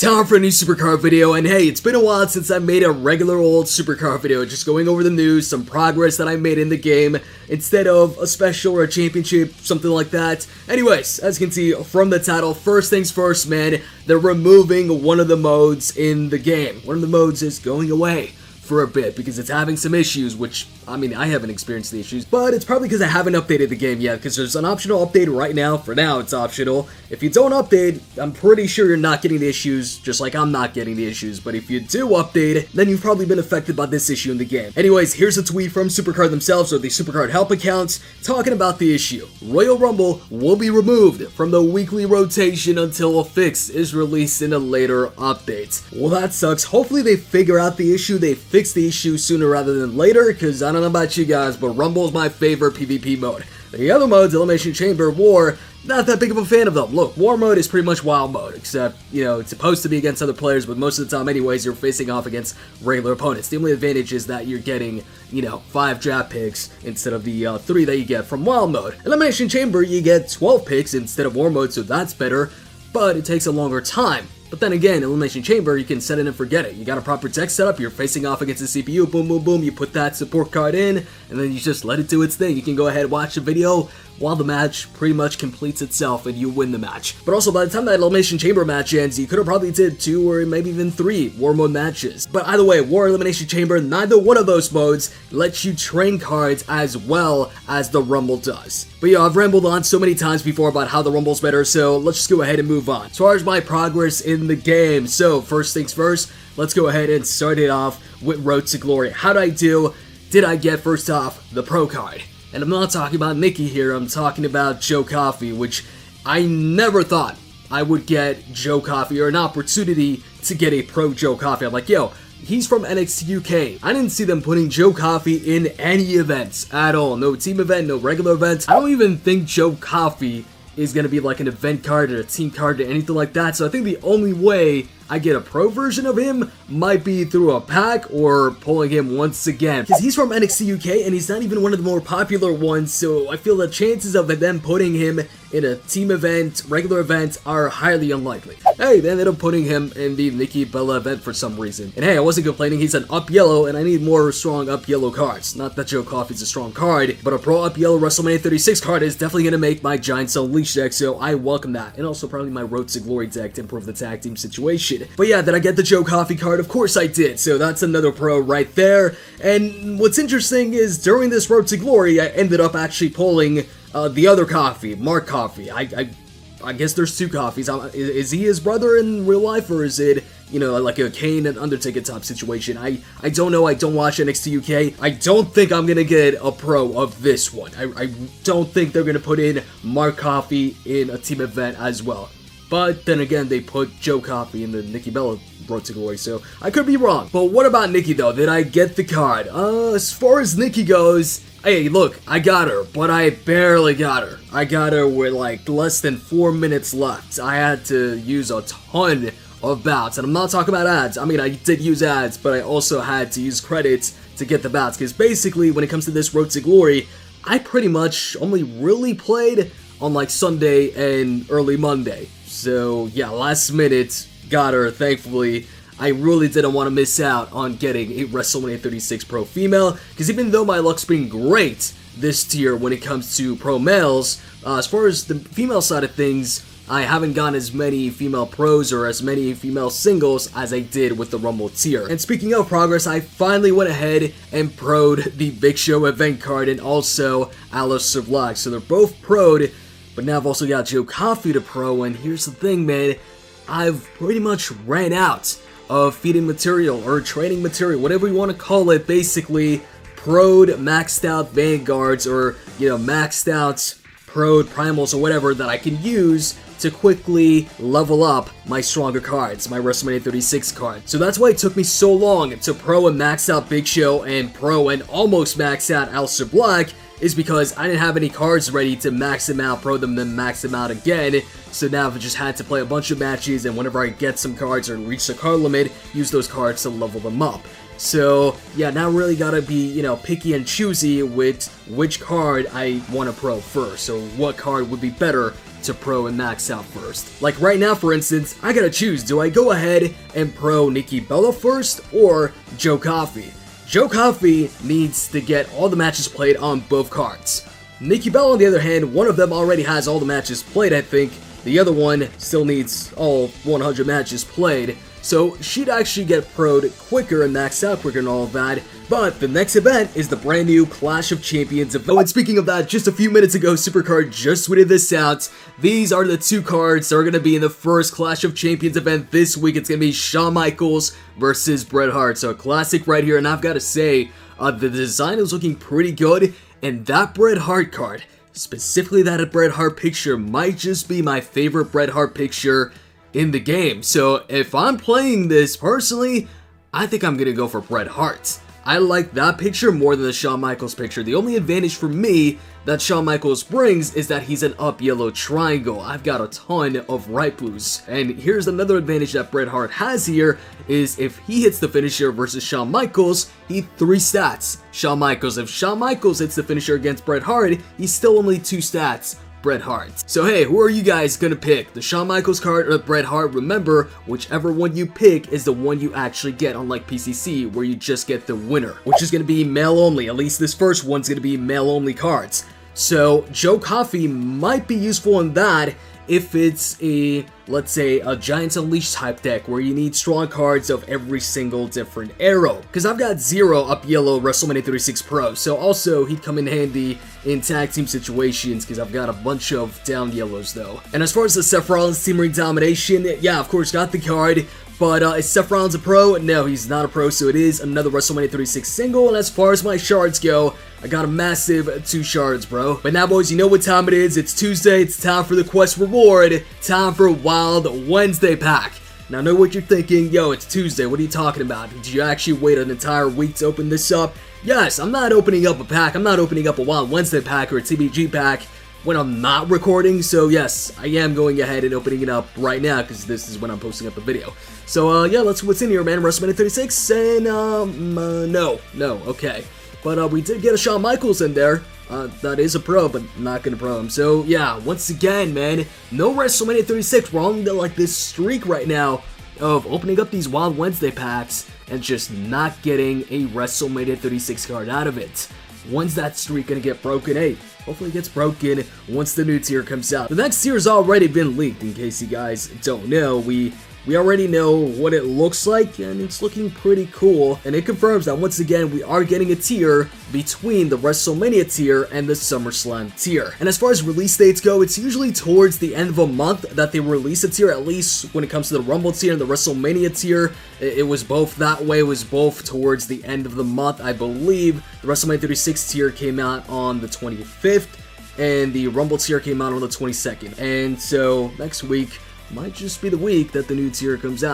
Time for a new Supercard video, and hey, it's been a while since I made a regular old Supercard video, just going over the news, some progress that I made in the game, instead of a special or a championship, something like that. Anyways, as you can see from the title, first things first, man, they're removing one of the modes in the game. One of the modes is going away for a bit because it's having some issues, which, I mean, I haven't experienced the issues, but it's probably because I haven't updated the game yet, because there's an optional update right now. For now, it's optional. If you don't update, I'm pretty sure you're not getting the issues, just like I'm not getting the issues, but if you do update, then you've probably been affected by this issue in the game. Anyways, here's a tweet from Supercard themselves, or the Supercard help accounts, talking about the issue. Royal Rumble will be removed from the weekly rotation until a fix is released in a later update. Well, that sucks. Hopefully they figure out the issue, they fix the issue sooner rather than later, because I don't know about you guys, but Rumble is my favorite PvP mode. The other modes, Elimination Chamber, War, not that big of a fan of them. Look, War mode is pretty much wild mode, except, you know, it's supposed to be against other players, but most of the time anyways, you're facing off against regular opponents. The only advantage is that you're getting, you know, 5 draft picks instead of the 3 that you get from wild mode. Elimination Chamber, you get 12 picks instead of War mode, so that's better, but it takes a longer time. But then again, Elimination Chamber, you can set it and forget it. You got a proper deck setup, you're facing off against the CPU, boom, boom, boom, you put that support card in, and then you just let it do its thing. You can go ahead and watch the video while the match pretty much completes itself and you win the match. But also, by the time that Elimination Chamber match ends, you could have probably did 2 or maybe even 3 War mode matches. But either way, War, Elimination Chamber, neither one of those modes lets you train cards as well as the Rumble does. But yeah, I've rambled on so many times before about how the Rumble's better, so let's just go ahead and move on. As far as my progress in the game, so first things first, let's go ahead and start it off with Road to Glory. How did I do? Did I get, first off, the Pro card? And I'm not talking about Nikki here, I'm talking about Joe Coffey, which I never thought I would get Joe Coffey, or an opportunity to get a Pro Joe Coffey. I'm like, yo, he's from NXT UK. I didn't see them putting Joe Coffey in any events at all. No team event, no regular events. I don't even think Joe Coffey is going to be like an event card or a team card or anything like that. So I think the only way I get a Pro version of him might be through a pack or pulling him once again, because he's from NXT UK and he's not even one of the more popular ones, so I feel the chances of them putting him in a team event, regular event, are highly unlikely. Hey, they ended up putting him in the Nikki Bella event for some reason. And hey, I wasn't complaining, he's an up yellow and I need more strong up yellow cards. Not that Joe Coffey's a strong card, but a Pro up yellow Wrestlemania 36 card is definitely going to make my Giants Unleashed deck, so I welcome that. And also probably my Road to Glory deck to improve the tag team situation. But yeah, did I get the Joe Coffey card? Of course I did, so that's another Pro right there. And what's interesting is during this Road to Glory, I ended up actually pulling the other Coffey, Mark Coffey. I guess there's 2 Coffeys. Is he his brother in real life, or is it, you know, like a Kane and Undertaker type situation? I don't know. I don't watch NXT UK. I don't think I'm gonna get a Pro of this one. I don't think they're gonna put in Mark Coffey in a team event as well. But then again, they put Joe Coffey in the Nikki Bella Road to Glory, so I could be wrong. But what about Nikki though? Did I get the card? As far as Nikki goes, hey, look, I got her, but I barely got her. I got her with like less than 4 minutes left. I had to use a ton of bouts, and I'm not talking about ads. I mean, I did use ads, but I also had to use credits to get the bouts, because basically, when it comes to this Road to Glory, I pretty much only really played on like Sunday and early Monday. So yeah, last minute, got her, thankfully. I really didn't want to miss out on getting a WrestleMania 36 Pro Female, because even though my luck's been great this tier when it comes to Pro Males, as far as the female side of things, I haven't gotten as many female pros or as many female singles as I did with the Rumble tier. And speaking of progress, I finally went ahead and pro'd the Big Show event card and also Aleister Black. So they're both pro'd, but now I've also got Joe Coffey to pro, and here's the thing, man. I've pretty much ran out of feeding material or training material, whatever you want to call it. Basically, pro'd, maxed out Vanguards, or, you know, maxed out pro'd Primals or whatever that I can use to quickly level up my stronger cards, my WrestleMania 36 card. So that's why it took me so long to pro and max out Big Show and pro and almost max out Aleister Black, is because I didn't have any cards ready to max them out, pro them, then max them out again. So now I've just had to play a bunch of matches, and whenever I get some cards or reach the card limit, use those cards to level them up. So yeah, now really gotta be, you know, picky and choosy with which card I want to pro first, or what card would be better to pro and max out first. Like right now, for instance, I gotta choose, do I go ahead and pro Nikki Bella first or Joe Coffey? Joe Coffey needs to get all the matches played on both cards. Nikki Bella, on the other hand, one of them already has all the matches played, I think. The other one still needs all 100 matches played, so she'd actually get pro'd quicker and maxed out quicker and all of that. But the next event is the brand new Clash of Champions event. Oh, and speaking of that, just a few minutes ago, Supercard just tweeted this out. These are the two cards that are going to be in the first Clash of Champions event this week. It's going to be Shawn Michaels versus Bret Hart. So a classic right here, and I've got to say, the design is looking pretty good, and that Bret Hart card, specifically that Bret Hart picture, might just be my favorite Bret Hart picture in the game. So if I'm playing this personally, I think I'm gonna go for Bret Hart. I like that picture more than the Shawn Michaels picture. The only advantage for me that Shawn Michaels brings is that he's an up yellow triangle. I've got a ton of right blues. And here's another advantage that Bret Hart has here, is if he hits the finisher versus Shawn Michaels, he 3 stats. Shawn Michaels, if Shawn Michaels hits the finisher against Bret Hart, he's still only 2 stats. Bret Hart. So hey, who are you guys gonna pick? The Shawn Michaels card or the Bret Hart? Remember, whichever one you pick is the one you actually get, unlike PCC, where you just get the winner, which is gonna be male only. At least this first one's gonna be male only cards. So Joe Coffey might be useful in that if it's a, let's say, a Giants Unleashed type deck where you need strong cards of every single different arrow. Because I've got 0 up yellow WrestleMania 36 Pro, so also he'd come in handy in tag team situations because I've got a bunch of down yellows though. And as far as the Seth Rollins Team Ring Domination, yeah, of course, got the card. But is Seth Rollins a pro? No, he's not a pro, so it is another WrestleMania 36 single. And as far as my shards go, I got a massive 2 shards, bro. But now, boys, you know what time it is. It's Tuesday. It's time for the quest reward. Time for Wild Wednesday pack. Now, I know what you're thinking. Yo, it's Tuesday. What are you talking about? Did you actually wait an entire week to open this up? Yes, I'm not opening up a pack. I'm not opening up a Wild Wednesday pack or a TBG pack when I'm not recording, so yes, I am going ahead and opening it up right now because this is when I'm posting up the video. So yeah, let's see what's in here, man. WrestleMania 36, and no, okay. But we did get a Shawn Michaels in there. That is a pro, but not gonna pro him. So yeah, once again, man, no WrestleMania 36. We're on like this streak right now of opening up these Wild Wednesday packs and just not getting a WrestleMania 36 card out of it. When's that streak gonna get broken? Hey, hopefully it gets broken once the new tier comes out. The next tier has already been leaked, in case you guys don't know. We already know what it looks like, and it's looking pretty cool. And it confirms that once again, we are getting a tier between the WrestleMania tier and the SummerSlam tier. And as far as release dates go, it's usually towards the end of a month that they release a tier, at least when it comes to the Rumble tier and the WrestleMania tier. It was both that way. It was both towards the end of the month, I believe. The WrestleMania 36 tier came out on the 25th, and the Rumble tier came out on the 22nd. And so next week might just be the week that the new tier comes out.